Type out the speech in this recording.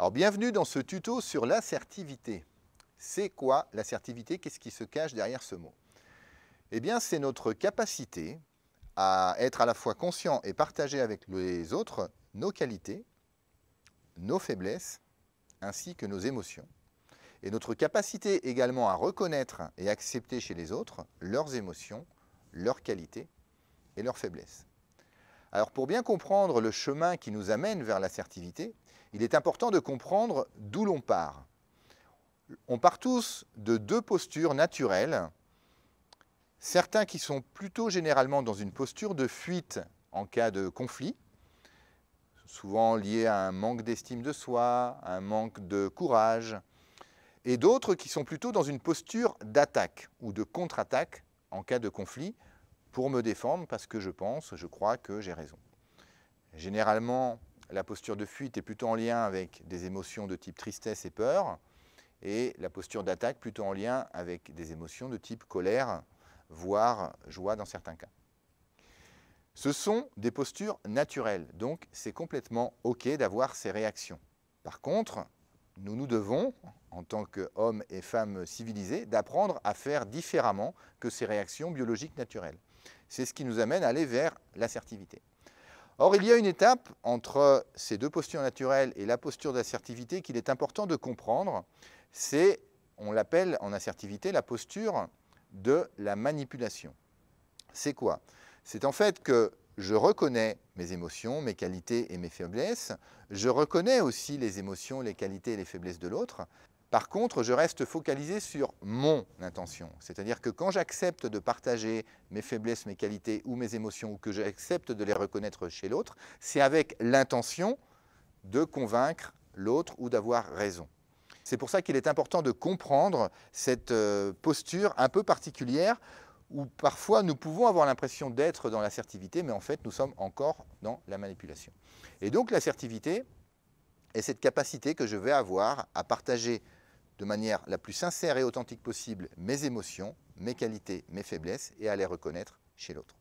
Alors, bienvenue dans ce tuto sur l'assertivité. C'est quoi l'assertivité? Qu'est-ce qui se cache derrière ce mot? Eh bien, c'est notre capacité à être à la fois conscient et partager avec les autres nos qualités, nos faiblesses, ainsi que nos émotions. Et notre capacité également à reconnaître et accepter chez les autres leurs émotions, leurs qualités et leurs faiblesses. Alors, pour bien comprendre le chemin qui nous amène vers l'assertivité, il est important de comprendre d'où l'on part. On part tous de deux postures naturelles, certains qui sont plutôt généralement dans une posture de fuite en cas de conflit, souvent liés à un manque d'estime de soi, un manque de courage, et d'autres qui sont plutôt dans une posture d'attaque ou de contre-attaque en cas de conflit, pour me défendre parce que je crois que j'ai raison. Généralement, la posture de fuite est plutôt en lien avec des émotions de type tristesse et peur, et la posture d'attaque plutôt en lien avec des émotions de type colère, voire joie dans certains cas. Ce sont des postures naturelles, donc c'est complètement OK d'avoir ces réactions. Par contre, nous devons, en tant qu'hommes et femmes civilisés, d'apprendre à faire différemment que ces réactions biologiques naturelles. C'est ce qui nous amène à aller vers l'assertivité. Or, il y a une étape entre ces deux postures naturelles et la posture d'assertivité qu'il est important de comprendre. C'est, on l'appelle en assertivité, la posture de la manipulation. C'est quoi? C'est en fait que je reconnais mes émotions, mes qualités et mes faiblesses. Je reconnais aussi les émotions, les qualités et les faiblesses de l'autre. Par contre, je reste focalisé sur mon intention. C'est-à-dire que quand j'accepte de partager mes faiblesses, mes qualités ou mes émotions, ou que j'accepte de les reconnaître chez l'autre, c'est avec l'intention de convaincre l'autre ou d'avoir raison. C'est pour ça qu'il est important de comprendre cette posture un peu particulière où parfois nous pouvons avoir l'impression d'être dans l'assertivité, mais en fait nous sommes encore dans la manipulation. Et donc l'assertivité est cette capacité que je vais avoir à partager de manière la plus sincère et authentique possible mes émotions, mes qualités, mes faiblesses et à les reconnaître chez l'autre.